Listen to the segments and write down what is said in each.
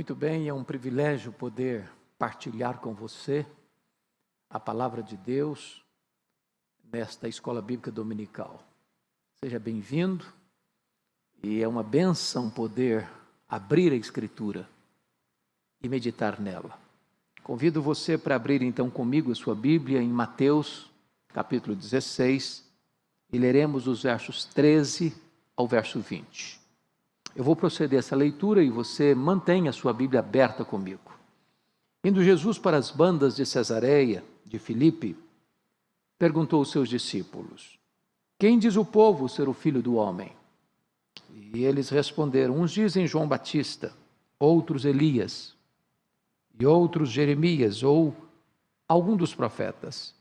Muito bem, é um privilégio poder partilhar com você a palavra de Deus nesta Escola Bíblica Dominical. Seja bem-vindo e é uma bênção poder abrir a Escritura e meditar nela. Convido você para abrir então comigo a sua Bíblia em Mateus, capítulo 16, e leremos os versos 13 ao verso 20. Eu vou proceder a essa leitura e você mantenha a sua Bíblia aberta comigo. Indo Jesus para as bandas de Cesareia, de Filipe, perguntou aos seus discípulos: quem diz o povo ser o Filho do Homem? E eles responderam: uns dizem João Batista, outros Elias, e outros Jeremias, ou algum dos profetas.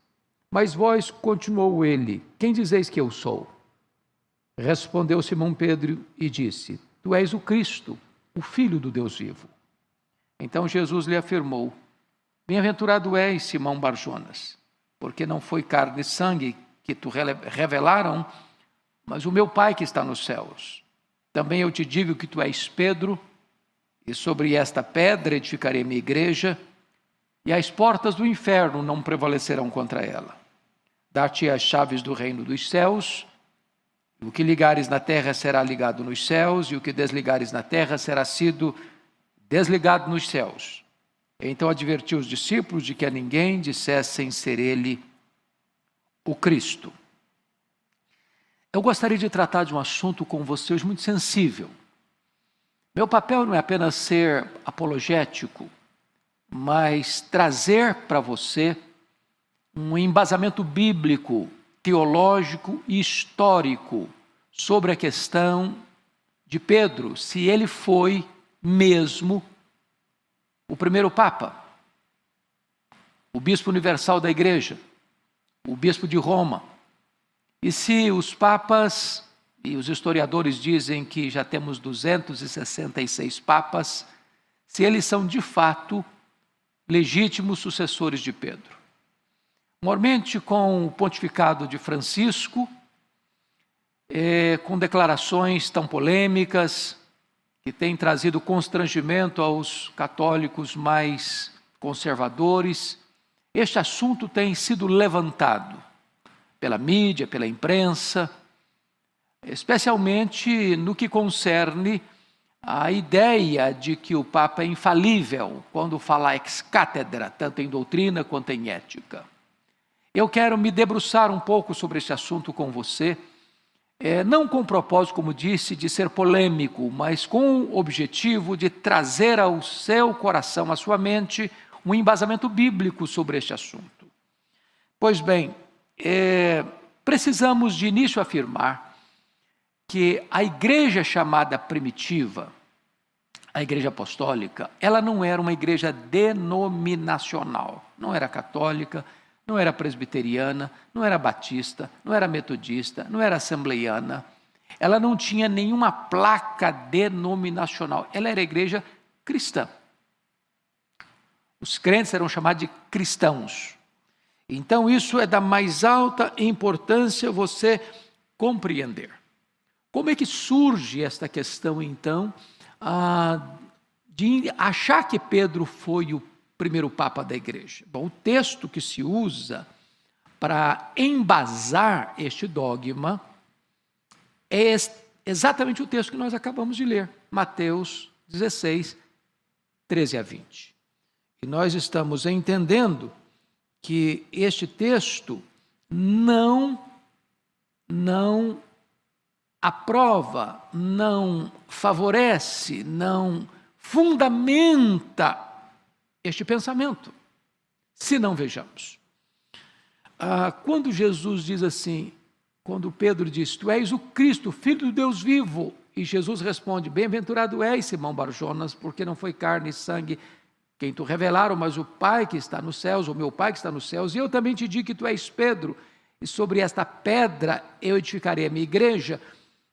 Mas vós, continuou ele, quem dizeis que eu sou? Respondeu Simão Pedro e disse: tu és o Cristo, o Filho do Deus vivo. Então Jesus lhe afirmou: bem-aventurado és, Simão Barjonas, porque não foi carne e sangue que te revelaram, mas o meu Pai que está nos céus. Também eu te digo que tu és Pedro, e sobre esta pedra edificarei minha igreja, e as portas do inferno não prevalecerão contra ela. Dar-te as chaves do reino dos céus. O que ligares na terra será ligado nos céus, e o que desligares na terra será sido desligado nos céus. Então advertiu os discípulos de que a ninguém dissessem ser ele o Cristo. Eu gostaria de tratar de um assunto com vocês muito sensível. Meu papel não é apenas ser apologético, mas trazer para você um embasamento bíblico, teológico e histórico sobre a questão de Pedro, se ele foi mesmo o primeiro Papa, o Bispo Universal da Igreja, o Bispo de Roma, e se os Papas, e os historiadores dizem que já temos 266 Papas, se eles são de fato legítimos sucessores de Pedro. Mormente com o pontificado de Francisco, com declarações tão polêmicas, que têm trazido constrangimento aos católicos mais conservadores, este assunto tem sido levantado pela mídia, pela imprensa, especialmente no que concerne a ideia de que o Papa é infalível quando fala ex cátedra, tanto em doutrina quanto em ética. Eu quero me debruçar um pouco sobre esse assunto com você, não com o propósito, como disse, de ser polêmico, mas com o objetivo de trazer ao seu coração, à sua mente, um embasamento bíblico sobre este assunto. Pois bem, precisamos de início afirmar que a igreja chamada primitiva, a igreja apostólica, ela não era uma igreja denominacional, não era católica, não era presbiteriana, não era batista, não era metodista, não era assembleiana. Ela não tinha nenhuma placa denominacional. Ela era igreja cristã. Os crentes eram chamados de cristãos. Então isso é da mais alta importância você compreender. Como é que surge esta questão então de achar que Pedro foi o primeiro Papa da Igreja? Bom, o texto que se usa para embasar este dogma é exatamente o texto que nós acabamos de ler, Mateus 16, 13 a 20. E nós estamos entendendo que este texto não aprova, não favorece, não fundamenta este pensamento, se não vejamos. Quando Jesus diz assim, quando Pedro diz, tu és o Cristo, Filho do Deus vivo, e Jesus responde, bem-aventurado és, Simão Barjonas, porque não foi carne e sangue quem tu revelaram, mas o Pai que está nos céus, o meu Pai que está nos céus, e eu também te digo que tu és Pedro, e sobre esta pedra eu edificarei a minha igreja.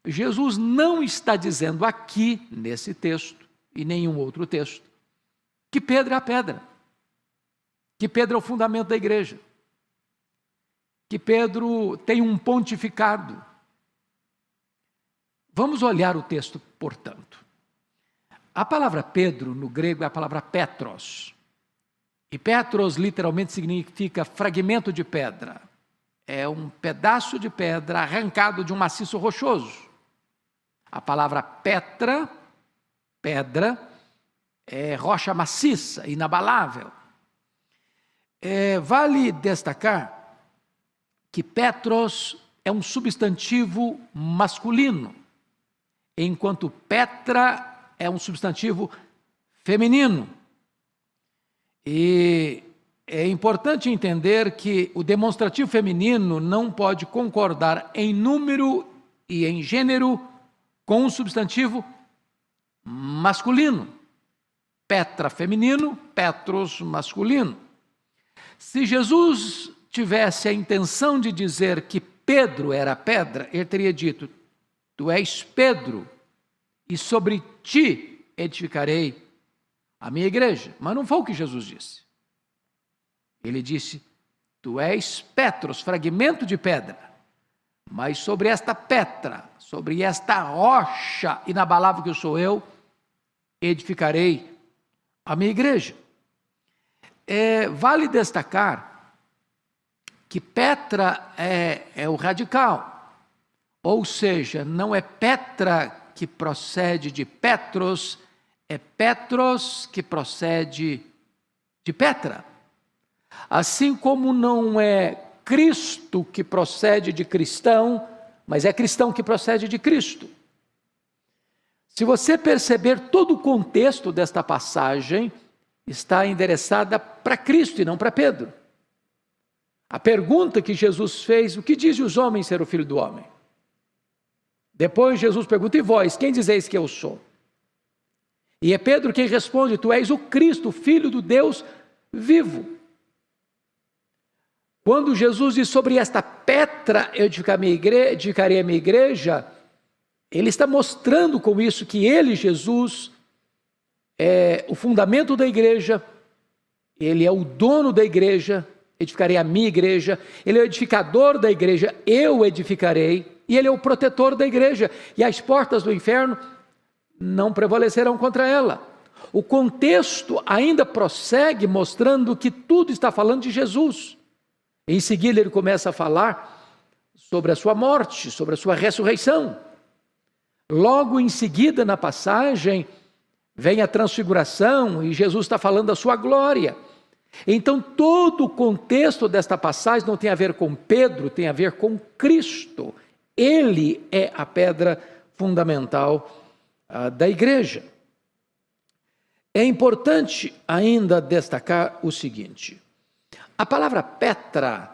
Jesus não está dizendo aqui, nesse texto, e nenhum outro texto, que Pedro é a pedra, que Pedro é o fundamento da igreja, que Pedro tem um pontificado. Vamos olhar o texto, portanto. A palavra Pedro, no grego, é a palavra Petros. E Petros literalmente significa fragmento de pedra. É um pedaço de pedra arrancado de um maciço rochoso. A palavra Petra, pedra, é rocha maciça, inabalável. Vale destacar que Petros é um substantivo masculino, enquanto Petra é um substantivo feminino. E é importante entender que o demonstrativo feminino não pode concordar em número e em gênero com o substantivo masculino. Petra feminino, Petros masculino. Se Jesus tivesse a intenção de dizer que Pedro era pedra, ele teria dito: tu és Pedro, e sobre ti edificarei a minha igreja. Mas não foi o que Jesus disse. Ele disse: tu és Petros, fragmento de pedra, mas sobre esta Petra, sobre esta rocha inabalável que sou eu, edificarei a minha igreja. Vale destacar que Petra é o radical, ou seja, não é Petra que procede de Petros, é Petros que procede de Petra. Assim como não é Cristo que procede de cristão, mas é cristão que procede de Cristo. Se você perceber, todo o contexto desta passagem está endereçada para Cristo e não para Pedro. A pergunta que Jesus fez: o que dizem os homens ser o Filho do Homem? Depois Jesus pergunta: e vós, quem dizeis que eu sou? E é Pedro quem responde: tu és o Cristo, Filho do Deus vivo. Quando Jesus diz: sobre esta pedra eu edificarei a minha igreja, ele está mostrando com isso que ele, Jesus, é o fundamento da igreja, ele é o dono da igreja, edificarei a minha igreja, ele é o edificador da igreja, eu edificarei, e ele é o protetor da igreja, e as portas do inferno não prevalecerão contra ela. O contexto ainda prossegue mostrando que tudo está falando de Jesus. Em seguida ele começa a falar sobre a sua morte, sobre a sua ressurreição. Logo em seguida na passagem vem a transfiguração e Jesus está falando da sua glória. Então todo o contexto desta passagem não tem a ver com Pedro, tem a ver com Cristo. Ele é a pedra fundamental da igreja. É importante ainda destacar o seguinte: a palavra Petra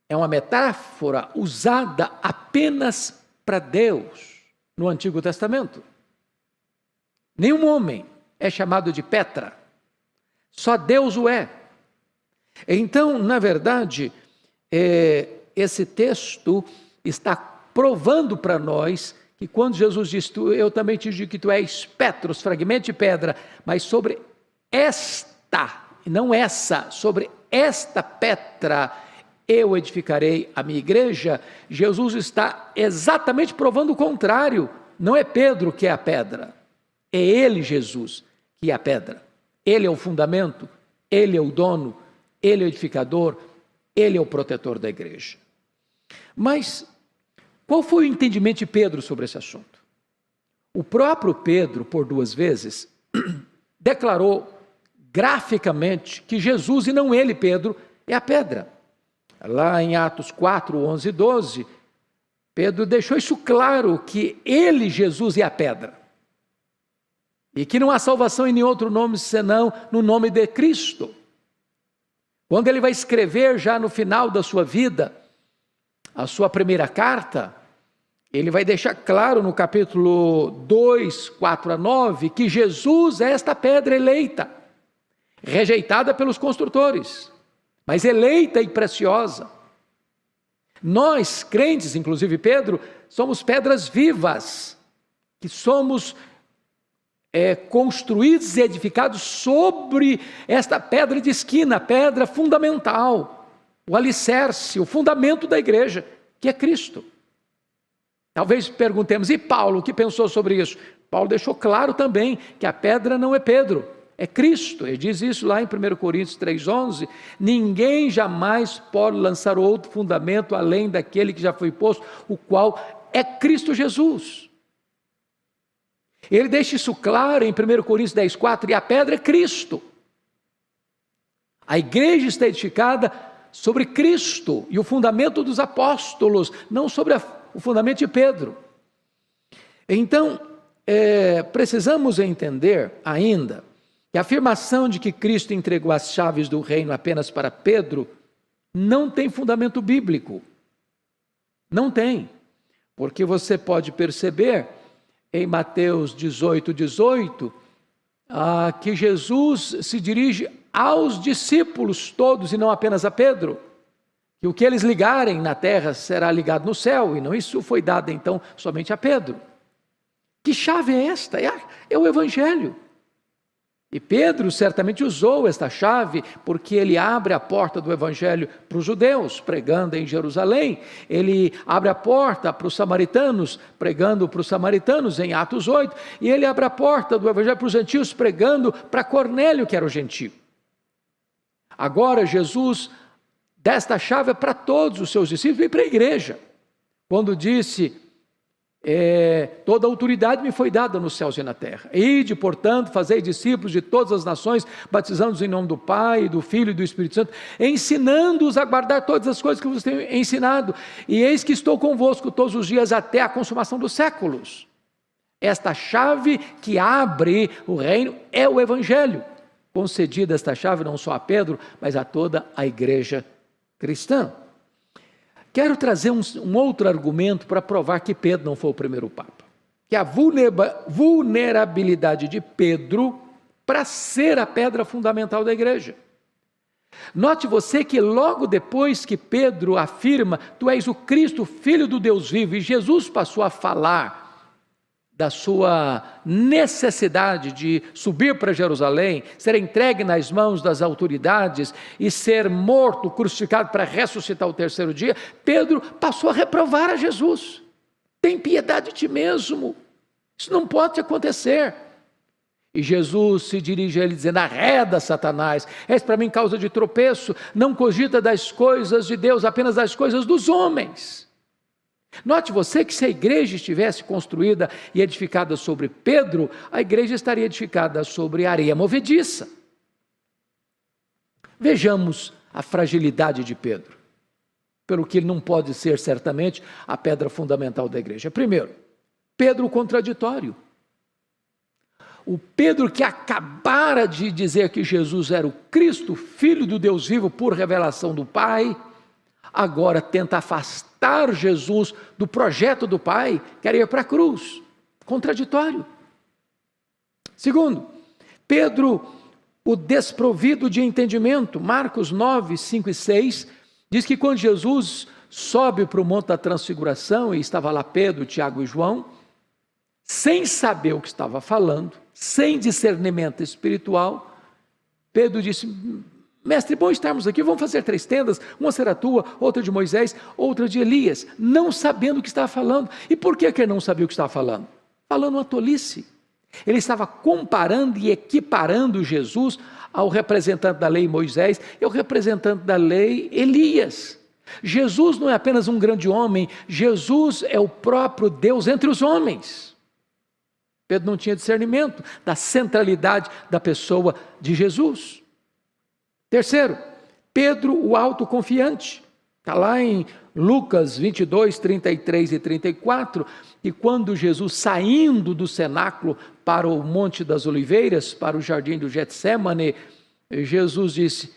é uma metáfora usada apenas para Deus no Antigo Testamento. Nenhum homem é chamado de Petra, só Deus o é. Então, na verdade, esse texto está provando para nós que quando Jesus diz: eu também te digo que tu és Petros, fragmento de pedra, mas sobre esta, e não essa, sobre esta pedra eu edificarei a minha igreja, Jesus está exatamente provando o contrário. Não é Pedro que é a pedra, é ele, Jesus, que é a pedra. Ele é o fundamento, ele é o dono, ele é o edificador, ele é o protetor da igreja. Mas qual foi o entendimento de Pedro sobre esse assunto? O próprio Pedro, por 2 vezes, declarou graficamente que Jesus, e não ele, Pedro, é a pedra. Lá em Atos 4, 11 e 12, Pedro deixou isso claro, que ele, Jesus, é a pedra. E que não há salvação em nenhum outro nome senão no nome de Cristo. Quando ele vai escrever já no final da sua vida, a sua primeira carta, ele vai deixar claro no capítulo 2, 4 a 9, que Jesus é esta pedra eleita, rejeitada pelos construtores, mas eleita e preciosa. Nós, crentes, inclusive Pedro, somos pedras vivas, que somos construídos e edificados sobre esta pedra de esquina, a pedra fundamental, o alicerce, o fundamento da igreja, que é Cristo. Talvez perguntemos: e Paulo, o que pensou sobre isso? Paulo deixou claro também que a pedra não é Pedro, é Cristo. Ele diz isso lá em 1 Coríntios 3,11, ninguém jamais pode lançar outro fundamento além daquele que já foi posto, o qual é Cristo Jesus. Ele deixa isso claro em 1 Coríntios 10,4, e a pedra é Cristo. A igreja está edificada sobre Cristo e o fundamento dos apóstolos, não sobre o fundamento de Pedro. Então, precisamos entender ainda que a afirmação de que Cristo entregou as chaves do reino apenas para Pedro não tem fundamento bíblico. Não tem. Porque você pode perceber em Mateus 18, que Jesus se dirige aos discípulos todos e não apenas a Pedro. Que o que eles ligarem na terra será ligado no céu, e não isso foi dado então somente a Pedro. Que chave é esta? É o Evangelho. E Pedro certamente usou esta chave porque ele abre a porta do Evangelho para os judeus, pregando em Jerusalém. Ele abre a porta para os samaritanos, pregando para os samaritanos em Atos 8. E ele abre a porta do Evangelho para os gentios, pregando para Cornélio, que era o gentio. Agora Jesus dá esta chave para todos os seus discípulos e para a igreja. Quando disse... toda a autoridade me foi dada nos céus e na terra. Ide, portanto, fazei discípulos de todas as nações, batizando-os em nome do Pai, do Filho e do Espírito Santo, ensinando-os a guardar todas as coisas que vos tenho ensinado. E eis que estou convosco todos os dias até a consumação dos séculos. Esta chave que abre o reino é o Evangelho. Concedida esta chave não só a Pedro, mas a toda a igreja cristã. Quero trazer um outro argumento para provar que Pedro não foi o primeiro Papa. Que a vulnerabilidade de Pedro para ser a pedra fundamental da igreja. Note você que logo depois que Pedro afirma, tu és o Cristo, Filho do Deus vivo, e Jesus passou a falar da sua necessidade de subir para Jerusalém, ser entregue nas mãos das autoridades e ser morto, crucificado para ressuscitar o terceiro dia, Pedro passou a reprovar a Jesus. Tem piedade de ti mesmo, isso não pode acontecer. E Jesus se dirige a ele dizendo, arreda Satanás, és para mim causa de tropeço, não cogita das coisas de Deus, apenas das coisas dos homens. Note você que se a igreja estivesse construída e edificada sobre Pedro, a igreja estaria edificada sobre areia movediça. Vejamos a fragilidade de Pedro, pelo que ele não pode ser certamente a pedra fundamental da igreja. Primeiro, Pedro contraditório. O Pedro que acabara de dizer que Jesus era o Cristo, Filho do Deus vivo por revelação do Pai, agora tenta afastar Jesus do projeto do Pai, quer ir para a cruz. Contraditório. Segundo, Pedro, o desprovido de entendimento. Marcos 9, 5 e 6, diz que quando Jesus sobe para o Monte da Transfiguração, e estava lá Pedro, Tiago e João, sem saber o que estava falando, sem discernimento espiritual, Pedro disse, mestre, bom estarmos aqui, vamos fazer 3 tendas, uma será tua, outra de Moisés, outra de Elias, não sabendo o que estava falando. E por que ele não sabia o que estava falando? Falando uma tolice. Ele estava comparando e equiparando Jesus ao representante da lei Moisés e ao representante da lei Elias. Jesus não é apenas um grande homem, Jesus é o próprio Deus entre os homens. Pedro não tinha discernimento da centralidade da pessoa de Jesus. Terceiro, Pedro o autoconfiante. Está lá em Lucas 22, 33 e 34, e quando Jesus saindo do cenáculo para o Monte das Oliveiras, para o jardim do Getsêmane, Jesus disse,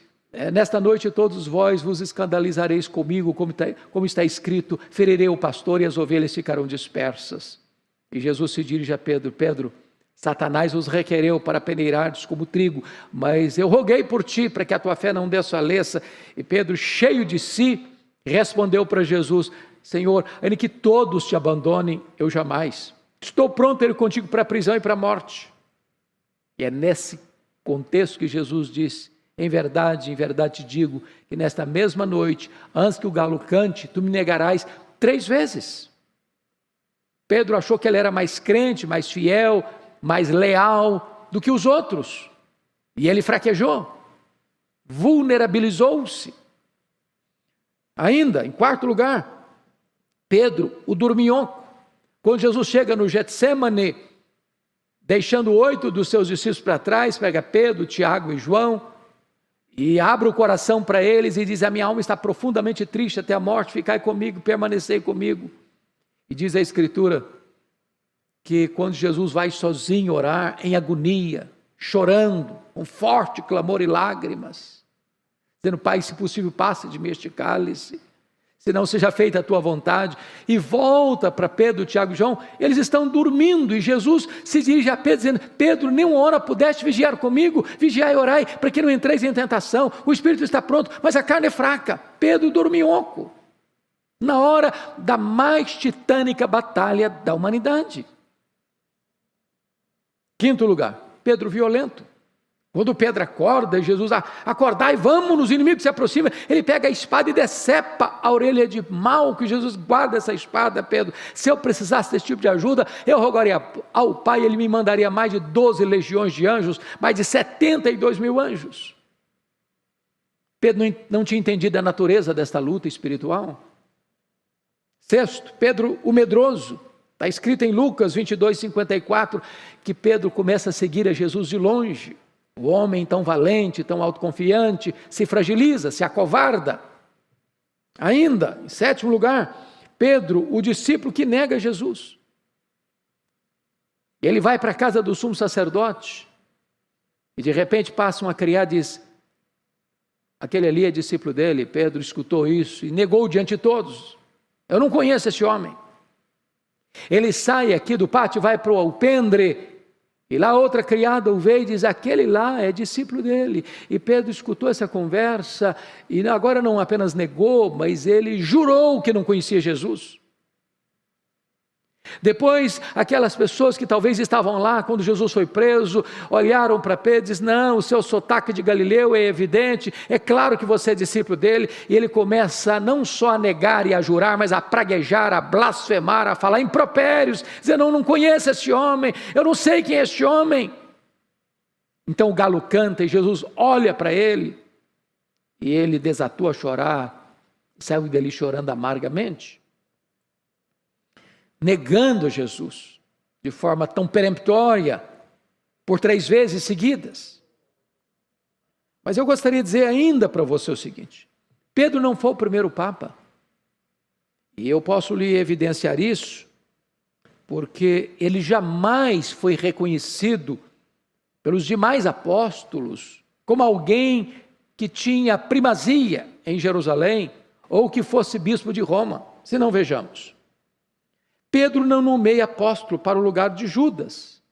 nesta noite todos vós vos escandalizareis comigo, como está escrito, ferirei o pastor e as ovelhas ficarão dispersas. E Jesus se dirige a Pedro, Pedro, Satanás os requereu para peneirardes como trigo, mas eu roguei por ti, para que a tua fé não desfaleça. E Pedro, cheio de si, respondeu para Jesus, Senhor, ainda que todos te abandonem, eu jamais. Estou pronto a ir contigo para a prisão e para a morte. E é nesse contexto que Jesus disse, em verdade te digo, que nesta mesma noite, antes que o galo cante, tu me negarás 3 vezes. Pedro achou que ele era mais crente, mais fiel, mais leal do que os outros. E ele fraquejou, vulnerabilizou-se. Ainda, em quarto lugar, Pedro, o dorminhoco. Quando Jesus chega no Getsêmani, deixando 8 dos seus discípulos para trás, pega Pedro, Tiago e João, e abre o coração para eles e diz: a minha alma está profundamente triste até a morte, ficai comigo, permanecei comigo. E diz a Escritura que quando Jesus vai sozinho orar, em agonia, chorando, com forte clamor e lágrimas, dizendo: Pai, se possível, passe de mim este cálice, se não seja feita a tua vontade. E volta para Pedro, Tiago e João, eles estão dormindo, e Jesus se dirige a Pedro, dizendo: Pedro, nem uma hora pudeste vigiar comigo, vigiai e orai, para que não entreis em tentação, o espírito está pronto, mas a carne é fraca. Pedro dorminhoco, na hora da mais titânica batalha da humanidade. Quinto lugar, Pedro violento. Quando Pedro acorda, Jesus: acordai, vamos, os inimigos se aproximam, ele pega a espada e decepa a orelha de Malco, e Jesus: guarda essa espada, Pedro, se eu precisasse desse tipo de ajuda, eu rogaria ao Pai, ele me mandaria mais de 12 legiões de anjos, mais de 72 mil anjos. Pedro não tinha entendido a natureza desta luta espiritual. Sexto, Pedro o medroso. Está escrito em Lucas 22:54, que Pedro começa a seguir a Jesus de longe. O homem tão valente, tão autoconfiante, se fragiliza, se acovarda. Ainda, em sétimo lugar, Pedro, o discípulo que nega Jesus. Ele vai para a casa do sumo sacerdote, e de repente passa uma criada e diz: aquele ali é discípulo dele. Pedro escutou isso e negou diante de todos: eu não conheço esse homem. Ele sai aqui do pátio, vai para o alpendre, e lá outra criada o vê e diz: aquele lá é discípulo dele. E Pedro escutou essa conversa, e agora não apenas negou, mas ele jurou que não conhecia Jesus. Depois, aquelas pessoas que talvez estavam lá quando Jesus foi preso, olharam para Pedro e disseram: não, o seu sotaque de Galileu é evidente, é claro que você é discípulo dele. E ele começa não só a negar e a jurar, mas a praguejar, a blasfemar, a falar impropérios, dizendo: não conheço esse homem, eu não sei quem é este homem. Então o galo canta e Jesus olha para ele, e ele desatou a chorar, saiu dali chorando amargamente, negando Jesus de forma tão peremptória, por 3 vezes seguidas. Mas eu gostaria de dizer ainda para você o seguinte: Pedro não foi o primeiro Papa, e eu posso lhe evidenciar isso, porque ele jamais foi reconhecido pelos demais apóstolos como alguém que tinha primazia em Jerusalém, ou que fosse bispo de Roma. Se não, vejamos. Pedro não nomeia apóstolo para o lugar de Judas.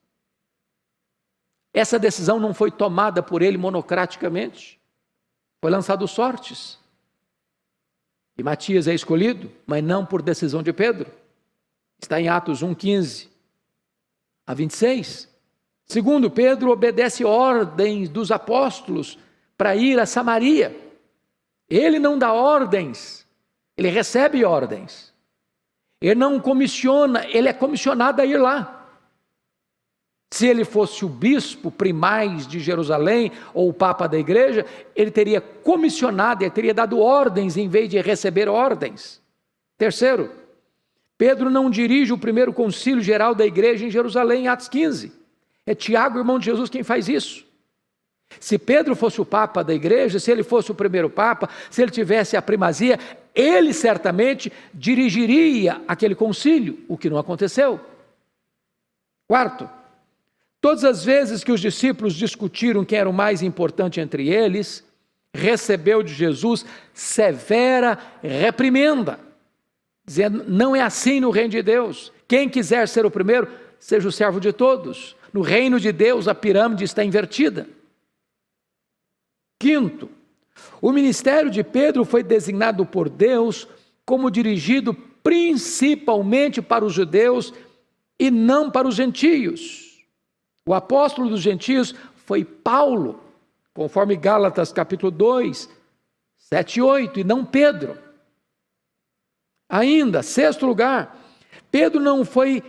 Essa decisão não foi tomada por ele monocraticamente. Foi lançado sortes. E Matias é escolhido, mas não por decisão de Pedro. Está em Atos 1:15 a 26. Segundo, Pedro obedece ordens dos apóstolos para ir a Samaria. Ele não dá ordens, ele recebe ordens. Ele não comissiona, ele é comissionado a ir lá. Se ele fosse o bispo primaz de Jerusalém, ou o papa da igreja, ele teria comissionado, ele teria dado ordens em vez de receber ordens. Terceiro, Pedro não dirige o primeiro concílio geral da igreja em Jerusalém, em Atos 15. É Tiago, irmão de Jesus, quem faz isso. Se Pedro fosse o papa da igreja, se ele fosse o primeiro papa, se ele tivesse a primazia, ele certamente dirigiria aquele concílio, o que não aconteceu. Quarto, todas as vezes que os discípulos discutiram quem era o mais importante entre eles, recebeu de Jesus severa reprimenda, dizendo: não é assim no reino de Deus. Quem quiser ser o primeiro, seja o servo de todos. No reino de Deus, a pirâmide está invertida. Quinto, o ministério de Pedro foi designado por Deus como dirigido principalmente para os judeus e não para os gentios. O apóstolo dos gentios foi Paulo, conforme Gálatas capítulo 2, 7 e 8, e não Pedro. Ainda, sexto lugar, Pedro não foi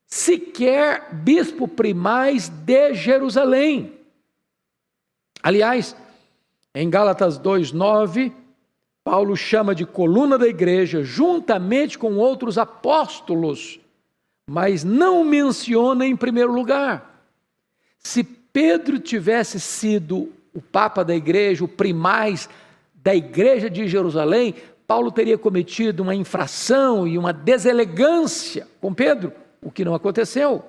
sequer bispo primaz de Jerusalém. Aliás, em Gálatas 2:9, Paulo chama de coluna da igreja, juntamente com outros apóstolos, mas não menciona em primeiro lugar. Se Pedro tivesse sido o papa da igreja, o primaz da igreja de Jerusalém, Paulo teria cometido uma infração e uma deselegância com Pedro, o que não aconteceu.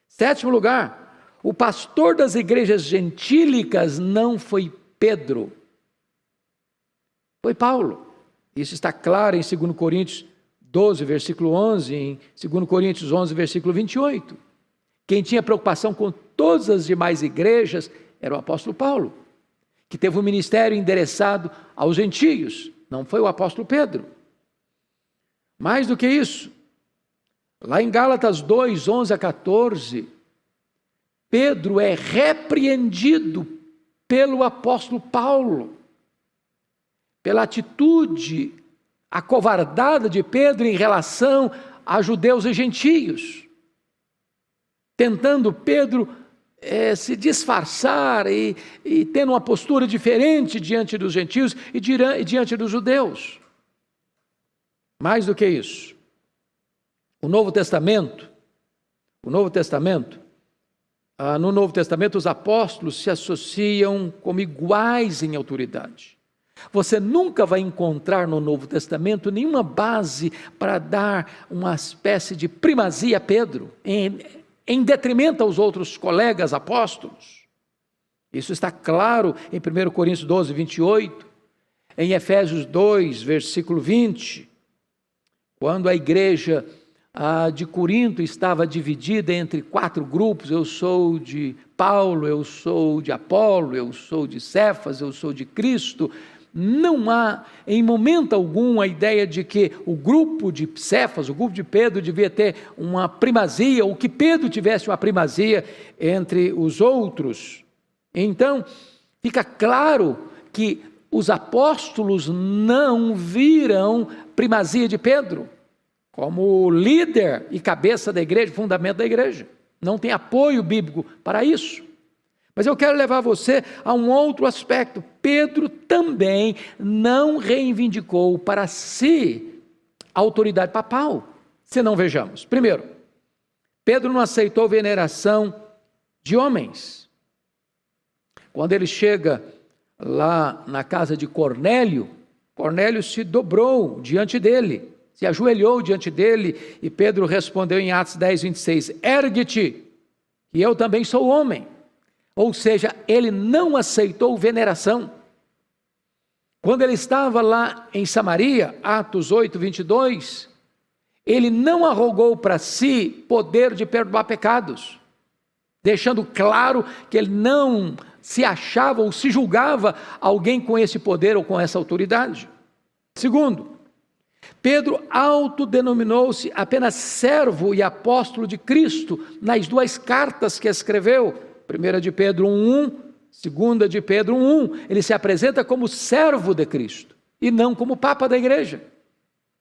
Sétimo lugar, o pastor das igrejas gentílicas não foi Pedro, foi Paulo. Isso está claro em 2 Coríntios 12, versículo 11, em 2 Coríntios 11, versículo 28. Quem tinha preocupação com todas as demais igrejas era o apóstolo Paulo, que teve um ministério endereçado aos gentios, não foi o apóstolo Pedro. Mais do que isso, lá em Gálatas 2, 11 a 14, Pedro é repreendido pelo apóstolo Paulo, pela atitude acovardada de Pedro em relação a judeus e gentios, tentando Pedro se disfarçar e tendo uma postura diferente diante dos gentios e diante dos judeus. Mais do que isso, no Novo Testamento, os apóstolos se associam como iguais em autoridade. Você nunca vai encontrar no Novo Testamento nenhuma base para dar uma espécie de primazia a Pedro, em detrimento aos outros colegas apóstolos. Isso está claro em 1 Coríntios 12, 28, em Efésios 2, versículo 20, quando a igreja de Corinto estava dividida entre 4 grupos, eu sou de Paulo, eu sou de Apolo, eu sou de Cefas, eu sou de Cristo. Não há, em momento algum, a ideia de que o grupo de Cefas, o grupo de Pedro, devia ter uma primazia, ou que Pedro tivesse uma primazia entre os outros. Então, fica claro que os apóstolos não viram primazia de Pedro como líder e cabeça da igreja, fundamento da igreja. Não tem apoio bíblico para isso. Mas eu quero levar você a um outro aspecto. Pedro também não reivindicou para si a autoridade papal. Se não, vejamos. Primeiro, Pedro não aceitou veneração de homens. Quando ele chega lá na casa de Cornélio, Cornélio se dobrou diante dele, se ajoelhou diante dele, e Pedro respondeu em Atos 10, 26, ergue-te, e eu também sou homem. Ou seja, ele não aceitou veneração. Quando ele estava lá em Samaria, Atos 8, 22, ele não arrogou para si poder de perdoar pecados, deixando claro que ele não se achava ou se julgava alguém com esse poder ou com essa autoridade. Segundo, Pedro autodenominou-se apenas servo e apóstolo de Cristo nas 2 cartas que escreveu, 1 de Pedro 1:1, 2 de Pedro 1:1, ele se apresenta como servo de Cristo e não como papa da igreja.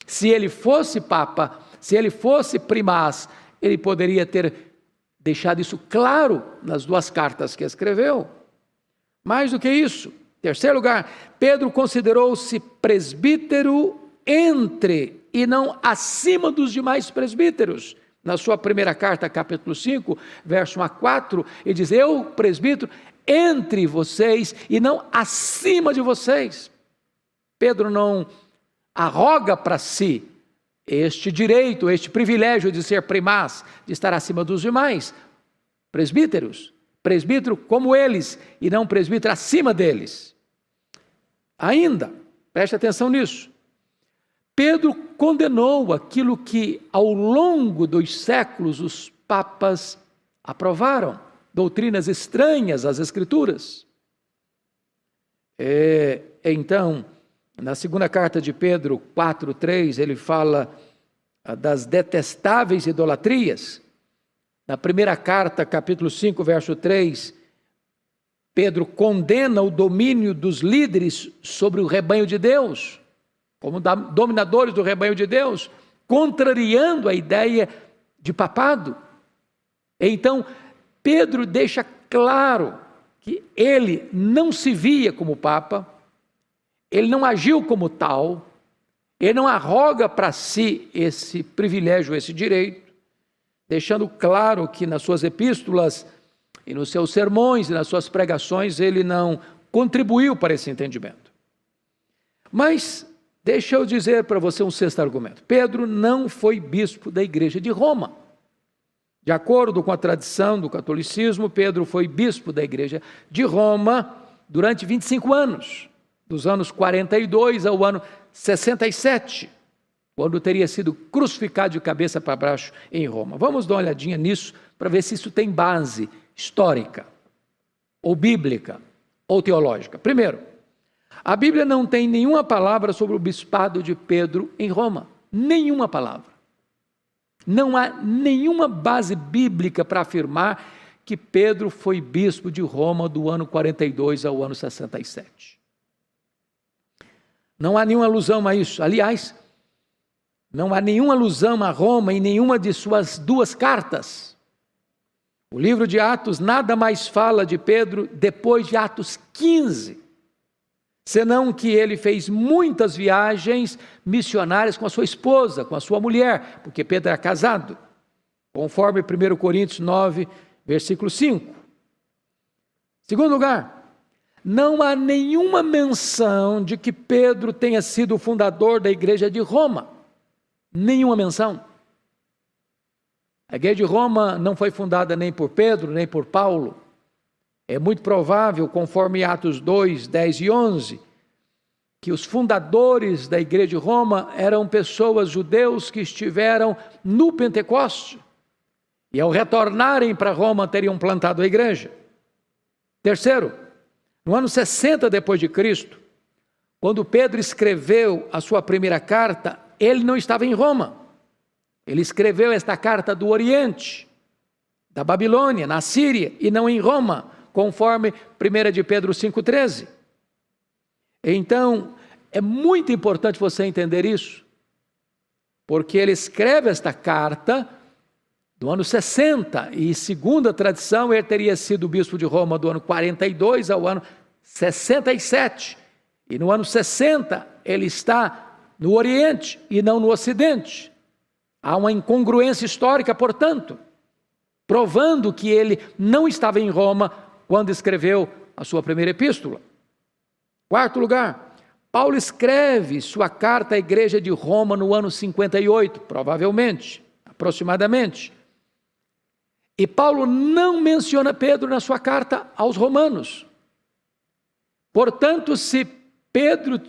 Se ele fosse papa, se ele fosse primaz, ele poderia ter deixado isso claro nas 2 cartas que escreveu. Mais do que isso, terceiro lugar, Pedro considerou-se presbítero entre e não acima dos demais presbíteros. Na sua primeira carta, capítulo 5, verso 1 a 4, ele diz, eu, presbítero, entre vocês e não acima de vocês. Pedro não arroga para si este direito, este privilégio de ser primaz, de estar acima dos demais presbíteros. Presbítero como eles e não presbítero acima deles. Ainda, preste atenção nisso. Pedro condenou aquilo que ao longo dos séculos os papas aprovaram, doutrinas estranhas às Escrituras. Então, na segunda carta de Pedro 4:3, ele fala das detestáveis idolatrias. Na primeira carta, capítulo 5, verso 3, Pedro condena o domínio dos líderes sobre o rebanho de Deus, como dominadores do rebanho de Deus, contrariando a ideia de papado. Então, Pedro deixa claro que ele não se via como papa, ele não agiu como tal, ele não arroga para si esse privilégio, esse direito, deixando claro que nas suas epístolas e nos seus sermões e nas suas pregações ele não contribuiu para esse entendimento. Mas deixa eu dizer para você um sexto argumento. Pedro não foi bispo da igreja de Roma. De acordo com a tradição do catolicismo, Pedro foi bispo da igreja de Roma durante 25 anos, dos anos 42 ao ano 67, quando teria sido crucificado de cabeça para baixo em Roma. Vamos dar uma olhadinha nisso para ver se isso tem base histórica, ou bíblica, ou teológica. Primeiro, a Bíblia não tem nenhuma palavra sobre o bispado de Pedro em Roma. Nenhuma palavra. Não há nenhuma base bíblica para afirmar que Pedro foi bispo de Roma do ano 42 ao ano 67. Não há nenhuma alusão a isso. Aliás, não há nenhuma alusão a Roma em nenhuma de suas duas cartas. O livro de Atos nada mais fala de Pedro depois de Atos 15, senão que ele fez muitas viagens missionárias com a sua esposa, com a sua mulher, porque Pedro era casado, conforme 1 Coríntios 9, versículo 5. Segundo lugar, não há nenhuma menção de que Pedro tenha sido o fundador da igreja de Roma. Nenhuma menção. A igreja de Roma não foi fundada nem por Pedro, nem por Paulo. É muito provável, conforme Atos 2, 10 e 11, que os fundadores da igreja de Roma eram pessoas judeus que estiveram no Pentecoste e ao retornarem para Roma teriam plantado a igreja. Terceiro, no ano 60 depois de Cristo, quando Pedro escreveu a sua primeira carta, ele não estava em Roma. Ele escreveu esta carta do Oriente, da Babilônia, na Síria, e não em Roma, conforme 1 de Pedro 5,13. Então, é muito importante você entender isso, porque ele escreve esta carta do ano 60, e segundo a tradição, ele teria sido bispo de Roma do ano 42 ao ano 67, e no ano 60 ele está no Oriente e não no Ocidente. Há uma incongruência histórica, portanto, provando que ele não estava em Roma quando escreveu a sua primeira epístola. Quarto lugar, Paulo escreve sua carta à igreja de Roma no ano 58, provavelmente, aproximadamente. E Paulo não menciona Pedro na sua carta aos romanos. Portanto, se Pedro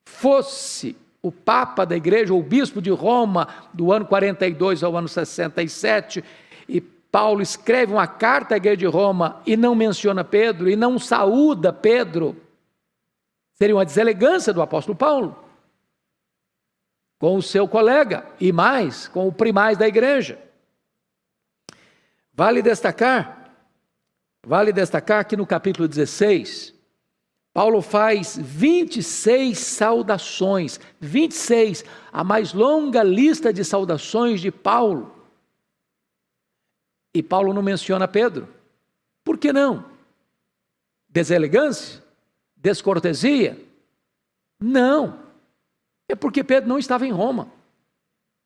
fosse o Papa da igreja, ou o Bispo de Roma, do ano 42 ao ano 67, e Paulo escreve uma carta à igreja de Roma e não menciona Pedro, e não saúda Pedro, seria uma deselegância do apóstolo Paulo, com o seu colega, e mais, com o primaz da igreja. Vale destacar que no capítulo 16, Paulo faz 26 saudações, 26, a mais longa lista de saudações de Paulo. E Paulo não menciona Pedro. Por que não? Deselegância? Descortesia? Não. É porque Pedro não estava em Roma.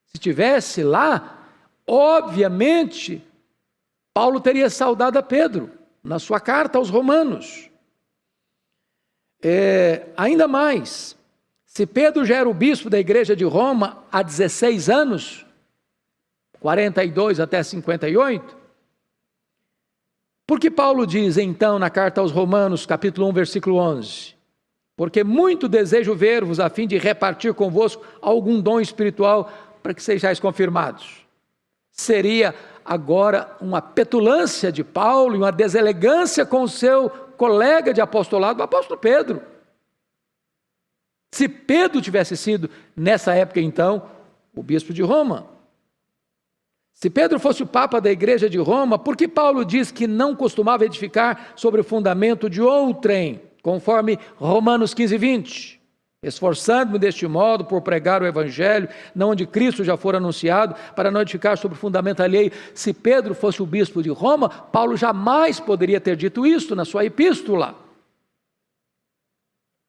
Se estivesse lá, obviamente, Paulo teria saudado a Pedro na sua carta aos romanos. Ainda mais, se Pedro já era o bispo da igreja de Roma há 16 anos, 42 até 58, por que Paulo diz então na carta aos Romanos, capítulo 1, versículo 11, porque muito desejo ver-vos a fim de repartir convosco algum dom espiritual para que sejais confirmados. Seria agora uma petulância de Paulo e uma deselegância com o seu colega de apostolado, o apóstolo Pedro. Se Pedro tivesse sido, nessa época então, o bispo de Roma. Se Pedro fosse o papa da igreja de Roma, por que Paulo diz que não costumava edificar sobre o fundamento de outrem, conforme Romanos 15, 20? esforçando-me deste modo por pregar o evangelho, não onde Cristo já for anunciado, para não edificar sobre o fundamento alheio. Se Pedro fosse o bispo de Roma, Paulo jamais poderia ter dito isto na sua epístola.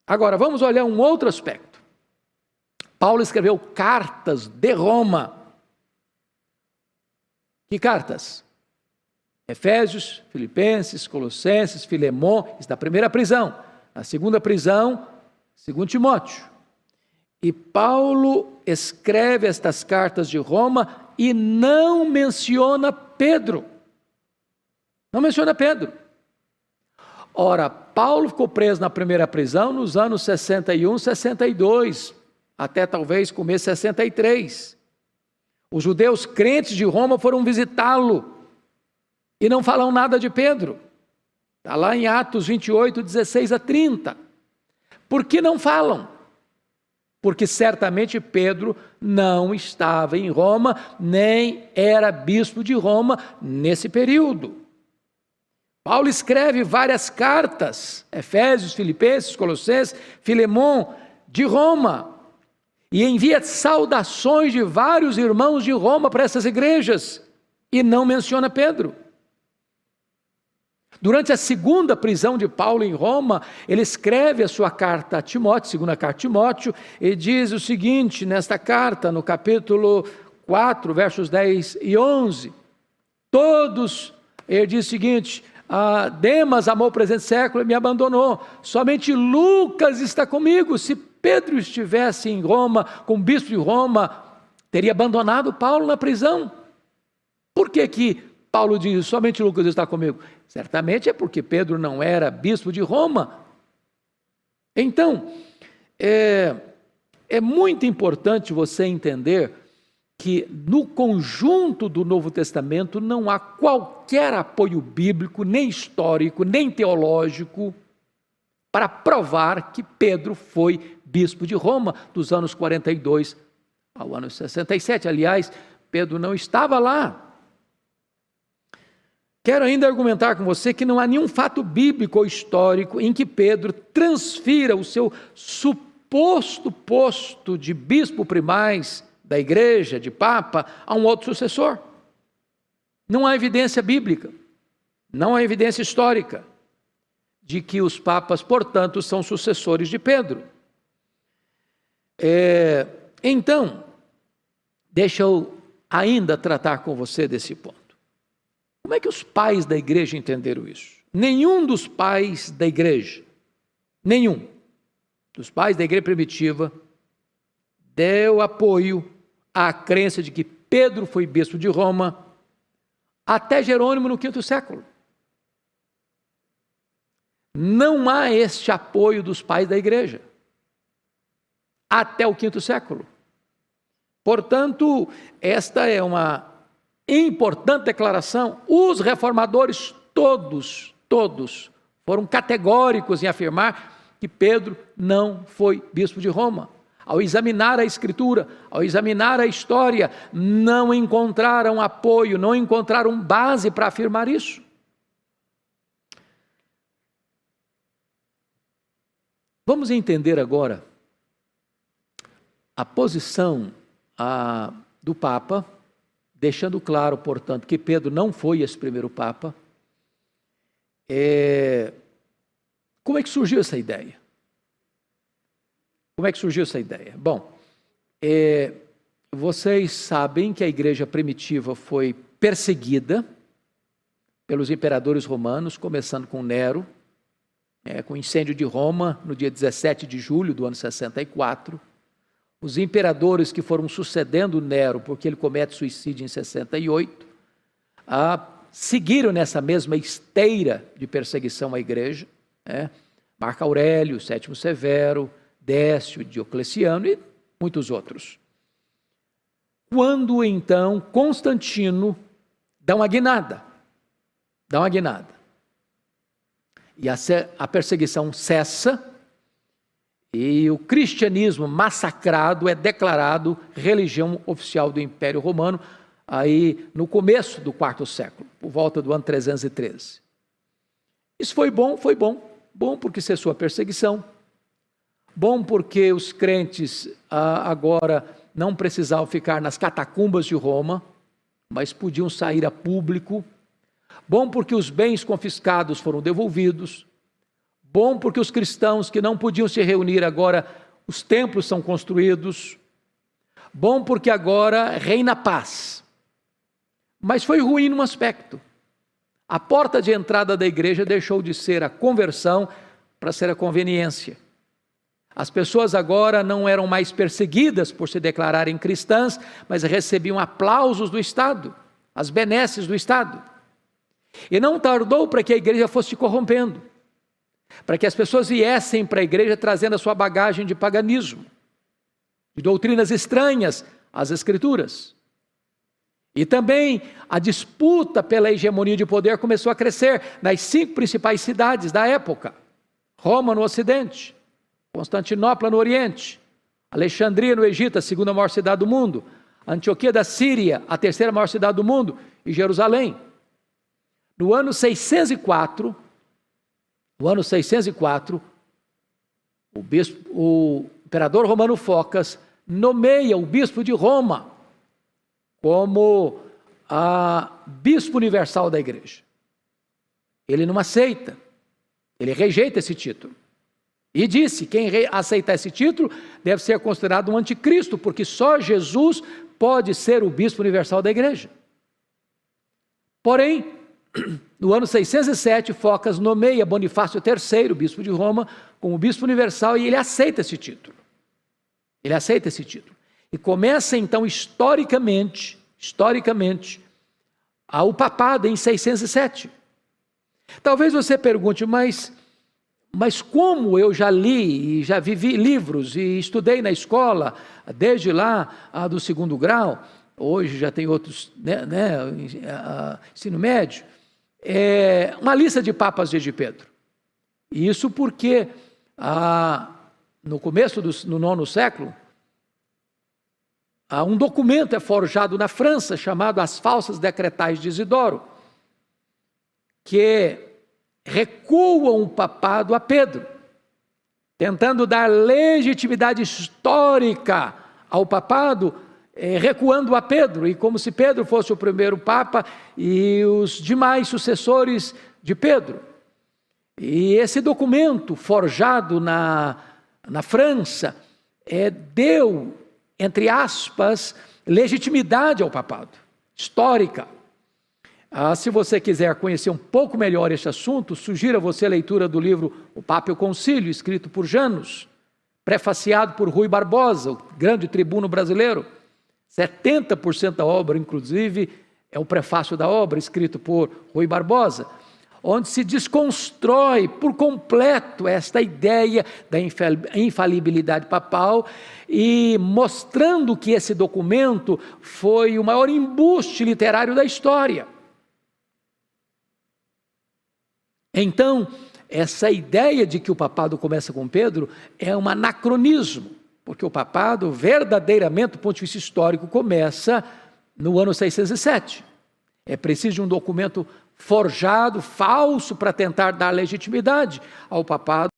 Agora, vamos olhar um outro aspecto. Paulo escreveu cartas de Roma. Que cartas? Efésios, Filipenses, Colossenses, Filemon, isso da primeira prisão. Na segunda prisão, 2 Timóteo. E Paulo escreve estas cartas de Roma e não menciona Pedro. Não menciona Pedro. Ora, Paulo ficou preso na primeira prisão nos anos 61, 62, até talvez começo de 63. Os judeus crentes de Roma foram visitá-lo e não falam nada de Pedro. Está lá em Atos 28, 16 a 30. Por que não falam? Porque certamente Pedro não estava em Roma, nem era bispo de Roma nesse período. Paulo escreve várias cartas, Efésios, Filipenses, Colossenses, Filemon, de Roma, e envia saudações de vários irmãos de Roma para essas igrejas, e não menciona Pedro. Durante a segunda prisão de Paulo em Roma, ele escreve a sua carta a Timóteo, segunda carta a Timóteo, e diz o seguinte nesta carta, no capítulo 4, versos 10 e 11, ele diz o seguinte: Demas amou o presente século e me abandonou, somente Lucas está comigo. Se Pedro estivesse em Roma, como bispo de Roma, teria abandonado Paulo na prisão. Por que Paulo diz, somente Lucas está comigo? Certamente é porque Pedro não era bispo de Roma. Então, é muito importante você entender que no conjunto do Novo Testamento não há qualquer apoio bíblico, nem histórico, nem teológico, para provar que Pedro foi bispo de Roma dos anos 42 ao ano 67. Aliás, Pedro não estava lá. Quero ainda argumentar com você que não há nenhum fato bíblico ou histórico em que Pedro transfira o seu suposto posto de bispo primaz da igreja, de papa, a um outro sucessor. Não há evidência bíblica, não há evidência histórica de que os papas, portanto, são sucessores de Pedro. Então, deixa eu ainda tratar com você desse ponto. Como é que os pais da igreja entenderam isso? Nenhum dos pais da igreja, nenhum dos pais da igreja primitiva deu apoio à crença de que Pedro foi bispo de Roma até Jerônimo no V século. Não há este apoio dos pais da igreja até o V século. Portanto, esta é uma importante declaração. Os reformadores todos foram categóricos em afirmar que Pedro não foi bispo de Roma. Ao examinar a Escritura, ao examinar a história, não encontraram apoio, não encontraram base para afirmar isso. Vamos entender agora a posição do Papa, deixando claro, portanto, que Pedro não foi esse primeiro Papa. Como é que surgiu essa ideia? Como é que surgiu essa ideia? Bom, vocês sabem que a igreja primitiva foi perseguida pelos imperadores romanos, começando com Nero, com o incêndio de Roma, no dia 17 de julho do ano 64. Os imperadores que foram sucedendo Nero, porque ele comete suicídio em 68, seguiram nessa mesma esteira de perseguição à igreja, Marco Aurélio, Sétimo Severo, Décio, Diocleciano e muitos outros. Quando então Constantino dá uma guinada, e a perseguição cessa, e o cristianismo massacrado é declarado religião oficial do Império Romano, aí no começo do IV século, por volta do ano 313. Isso foi bom porque cessou a perseguição. bom porque os crentes agora não precisavam ficar nas catacumbas de Roma, mas podiam sair a público. Bom porque os bens confiscados foram devolvidos. Bom porque os cristãos que não podiam se reunir agora, os templos são construídos. Bom porque agora reina a paz. Mas foi ruim num aspecto. A porta de entrada da igreja deixou de ser a conversão para ser a conveniência. As pessoas agora não eram mais perseguidas por se declararem cristãs, mas recebiam aplausos do Estado, as benesses do Estado. E não tardou para que a igreja fosse se corrompendo, para que as pessoas viessem para a igreja trazendo a sua bagagem de paganismo, de doutrinas estranhas às Escrituras. E também a disputa pela hegemonia de poder começou a crescer nas 5 principais cidades da época: Roma no Ocidente, Constantinopla no Oriente, Alexandria no Egito, a 2ª maior cidade do mundo, Antioquia da Síria, a 3ª maior cidade do mundo, e Jerusalém. No ano 604, o imperador romano Focas nomeia o bispo de Roma como a bispo universal da igreja. Ele não aceita, ele rejeita esse título. E disse: quem aceitar esse título deve ser considerado um anticristo, porque só Jesus pode ser o bispo universal da igreja. Porém, no ano 607, Focas nomeia Bonifácio III, bispo de Roma, como bispo universal, e ele aceita esse título. E começa então historicamente, o papado em 607. Talvez você pergunte, mas como eu já li e já vivi livros e estudei na escola, desde lá do 2º grau, hoje já tem outros, ensino médio, uma lista de papas desde Pedro. E isso porque no começo do 9º século, um documento é forjado na França chamado As Falsas Decretais de Isidoro, que recuam o papado a Pedro, tentando dar legitimidade histórica ao papado, recuando a Pedro, e como se Pedro fosse o primeiro papa e os demais sucessores de Pedro. E esse documento forjado na França deu, entre aspas, legitimidade ao papado, histórica. Se você quiser conhecer um pouco melhor este assunto, sugiro a você a leitura do livro O Papa e o Concílio, escrito por Janus, prefaciado por Rui Barbosa, o grande tribuno brasileiro. 70% da obra, inclusive, é o prefácio da obra, escrito por Rui Barbosa, onde se desconstrói por completo esta ideia da infalibilidade papal e mostrando que esse documento foi o maior embuste literário da história. Então, essa ideia de que o papado começa com Pedro é um anacronismo, porque o papado, verdadeiramente, do ponto de vista histórico, começa no ano 607. É preciso de um documento forjado, falso, para tentar dar legitimidade ao papado.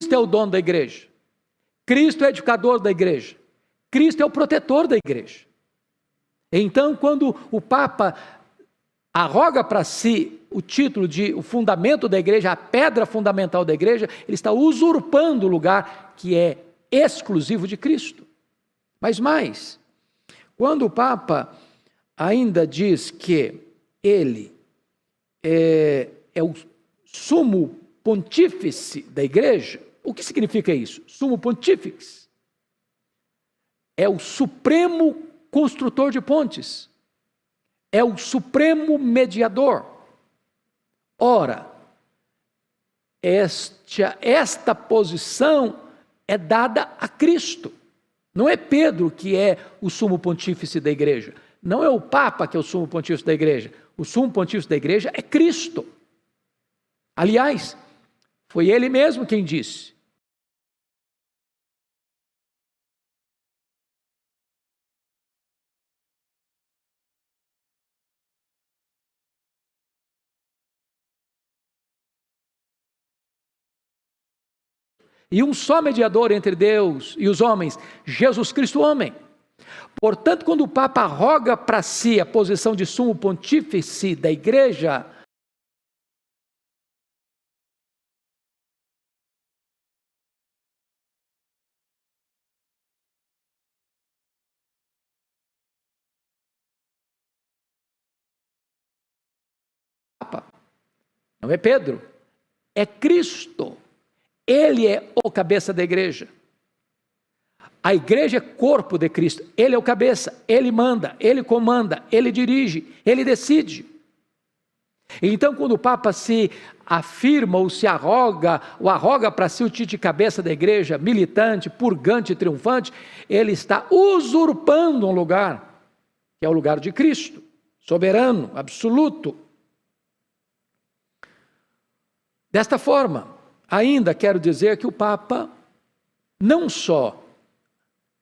é o dono da igreja. Cristo é o edificador da igreja. Cristo é o protetor da igreja. Então, quando o Papa arroga para si o título de o fundamento da igreja, a pedra fundamental da igreja, ele está usurpando o lugar que é exclusivo de Cristo. Mas mais, quando o Papa ainda diz que ele é o sumo pontífice da igreja, o que significa isso? Sumo pontífice é o supremo construtor de pontes, é o supremo mediador. Ora, esta posição é dada a Cristo. Não é Pedro que é o sumo pontífice da igreja, não é o Papa que é o sumo pontífice da igreja, o sumo pontífice da igreja é Cristo. Aliás, foi ele mesmo quem disse: e um só mediador entre Deus e os homens, Jesus Cristo homem. Portanto, quando o Papa arroga para si a posição de sumo pontífice da igreja, não é Pedro, é Cristo. Ele é o cabeça da igreja. A igreja é corpo de Cristo. Ele é o cabeça, ele manda, ele comanda, ele dirige, ele decide. Então, quando o Papa se afirma ou se arroga, ou arroga para si o título de cabeça da igreja, militante, purgante e triunfante, ele está usurpando um lugar, que é o lugar de Cristo, soberano, absoluto. Desta forma, ainda quero dizer que o Papa não só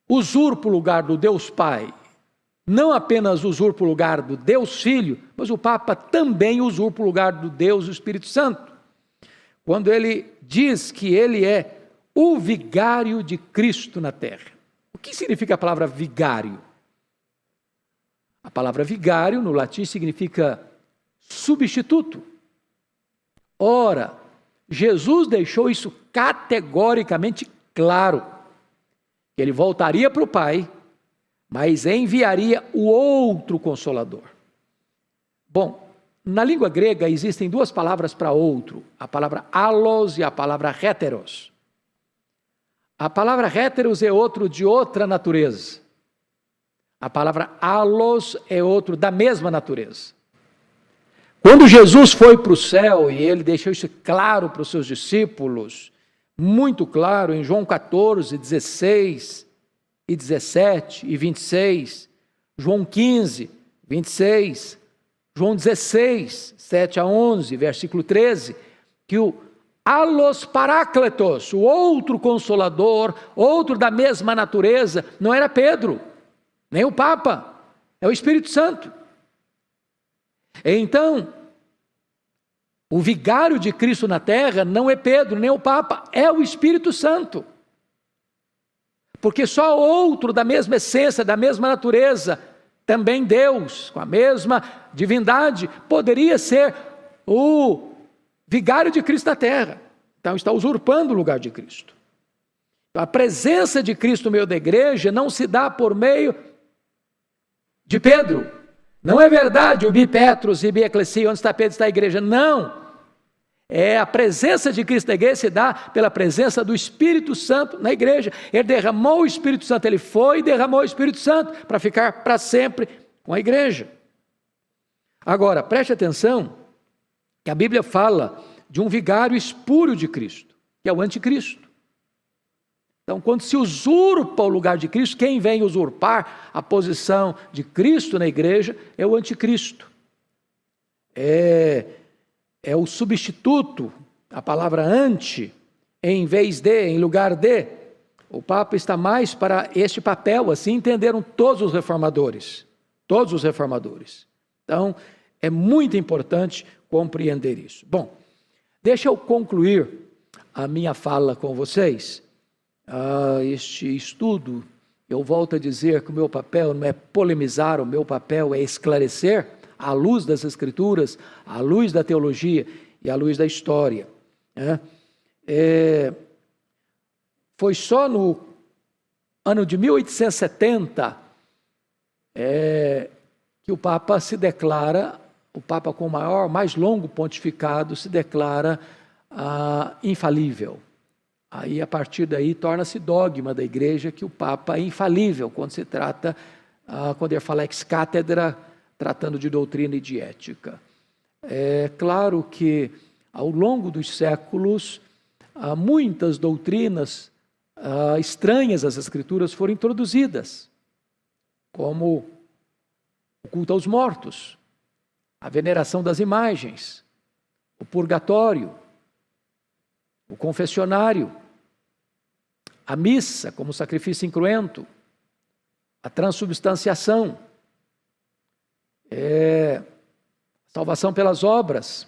usurpa o lugar do Deus Pai, não apenas usurpa o lugar do Deus Filho, mas o Papa também usurpa o lugar do Deus Espírito Santo. Quando ele diz que ele é o vigário de Cristo na terra. O que significa a palavra vigário? A palavra vigário no latim significa substituto. Ora, Jesus deixou isso categoricamente claro, que ele voltaria para o Pai, mas enviaria o outro Consolador. Bom, na língua grega existem duas palavras para outro, a palavra allos e a palavra heteros. A palavra heteros é outro de outra natureza. A palavra allos é outro da mesma natureza. Quando Jesus foi para o céu, e ele deixou isso claro para os seus discípulos, muito claro, em João 14, 16 e 17 e 26, João 15, 26, João 16, 7 a 11, versículo 13, que o allos parácletos, o outro consolador, outro da mesma natureza, não era Pedro, nem o Papa, é o Espírito Santo. Então, o vigário de Cristo na terra não é Pedro, nem o Papa, é o Espírito Santo. Porque só outro da mesma essência, da mesma natureza, também Deus, com a mesma divindade, poderia ser o vigário de Cristo na terra. Então está usurpando o lugar de Cristo. Então, a presença de Cristo no meio da igreja não se dá por meio de Pedro. Não é verdade o bi Petros e bi Ecclesia, onde está Pedro está a igreja. Não. É a presença de Cristo na igreja se dá pela presença do Espírito Santo na igreja. Ele derramou o Espírito Santo, ele foi e derramou o Espírito Santo para ficar para sempre com a igreja. Agora, preste atenção que a Bíblia fala de um vigário espúrio de Cristo, que é o anticristo. Então, quando se usurpa o lugar de Cristo, quem vem usurpar a posição de Cristo na igreja é o anticristo. É o substituto, a palavra anti, em vez de, em lugar de. O Papa está mais para este papel, assim entenderam todos os reformadores. Todos os reformadores. Então, é muito importante compreender isso. Bom, deixa eu concluir a minha fala com vocês, este estudo, eu volto a dizer que o meu papel não é polemizar, o meu papel é esclarecer à luz das Escrituras, à luz da teologia e à luz da história. Foi só no ano de 1870 que o Papa se declara, o Papa com o mais longo pontificado, se declara infalível. Aí, a partir daí, torna-se dogma da Igreja que o Papa é infalível quando se trata, quando ele fala ex cátedra, tratando de doutrina e de ética. É claro que, ao longo dos séculos, muitas doutrinas estranhas às Escrituras foram introduzidas, como o culto aos mortos, a veneração das imagens, o purgatório, o confessionário, a missa como sacrifício incruento, a transubstanciação, salvação pelas obras,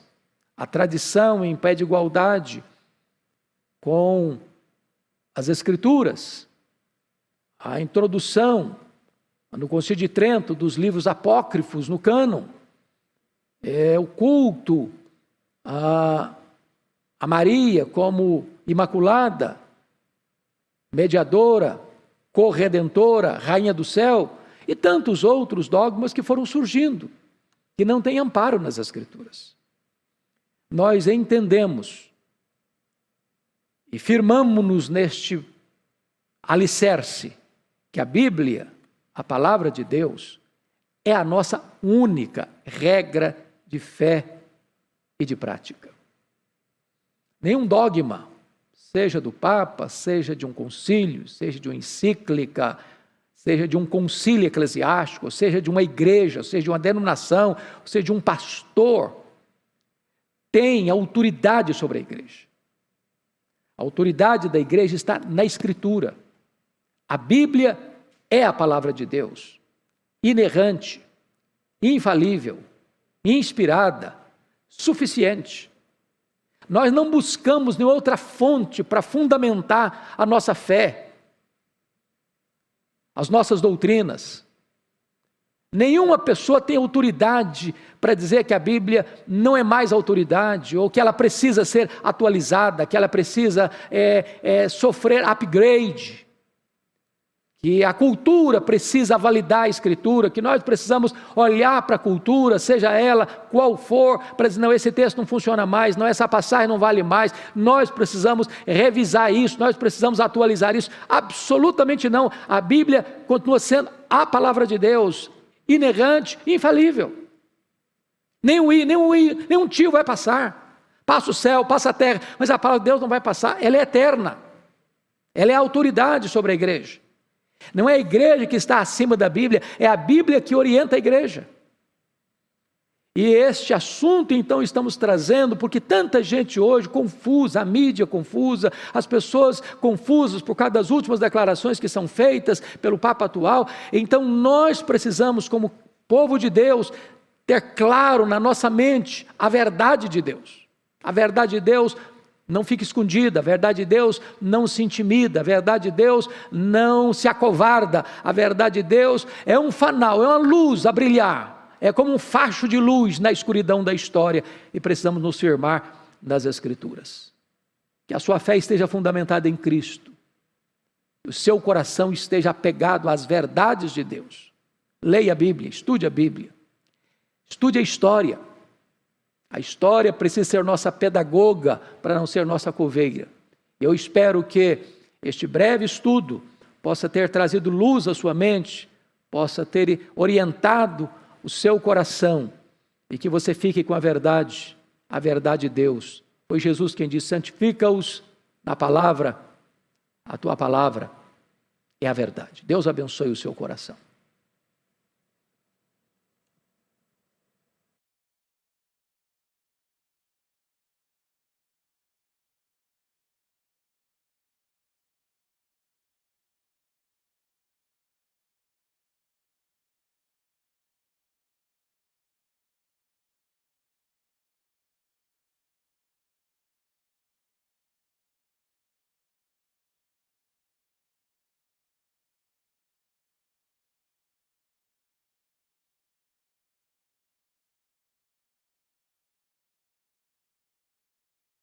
a tradição em pé de igualdade com as Escrituras, a introdução no Concílio de Trento dos livros apócrifos no cânon, o culto a Maria como imaculada, mediadora, corredentora, rainha do céu, e tantos outros dogmas que foram surgindo, que não têm amparo nas Escrituras. Nós entendemos e firmamo-nos neste alicerce, que a Bíblia, a palavra de Deus, é a nossa única regra de fé e de prática. Nenhum dogma, seja do Papa, seja de um concílio, seja de uma encíclica, seja de um concílio eclesiástico, seja de uma igreja, seja de uma denominação, seja de um pastor, tem autoridade sobre a igreja. A autoridade da igreja está na Escritura. A Bíblia é a palavra de Deus, inerrante, infalível, inspirada, suficiente. Nós não buscamos nenhuma outra fonte para fundamentar a nossa fé, as nossas doutrinas. Nenhuma pessoa tem autoridade para dizer que a Bíblia não é mais autoridade, ou que ela precisa ser atualizada, que ela precisa sofrer upgrade, que a cultura precisa validar a Escritura, que nós precisamos olhar para a cultura, seja ela qual for, para dizer, não, esse texto não funciona mais, não, essa passagem não vale mais, nós precisamos revisar isso, nós precisamos atualizar isso. Absolutamente não. A Bíblia continua sendo a palavra de Deus, inerrante, infalível. Nenhum tio vai passar. Passa o céu, passa a terra, mas a palavra de Deus não vai passar, ela é eterna. Ela é a autoridade sobre a igreja. Não é a igreja que está acima da Bíblia, é a Bíblia que orienta a igreja. E este assunto, então, estamos trazendo porque tanta gente hoje confusa, a mídia confusa, as pessoas confusas por causa das últimas declarações que são feitas pelo Papa atual. Então, nós precisamos, como povo de Deus, ter claro na nossa mente a verdade de Deus. A verdade de Deus não fica escondida, a verdade de Deus não se intimida, a verdade de Deus não se acovarda, a verdade de Deus é um fanal, é uma luz a brilhar, é como um facho de luz na escuridão da história, e precisamos nos firmar nas Escrituras. Que a sua fé esteja fundamentada em Cristo, que o seu coração esteja apegado às verdades de Deus. Leia a Bíblia, estude a Bíblia, estude a história. A história precisa ser nossa pedagoga para não ser nossa coveira. Eu espero que este breve estudo possa ter trazido luz à sua mente, possa ter orientado o seu coração e que você fique com a verdade de Deus. Foi Jesus quem disse: santifica-os na palavra, a tua palavra é a verdade. Deus abençoe o seu coração.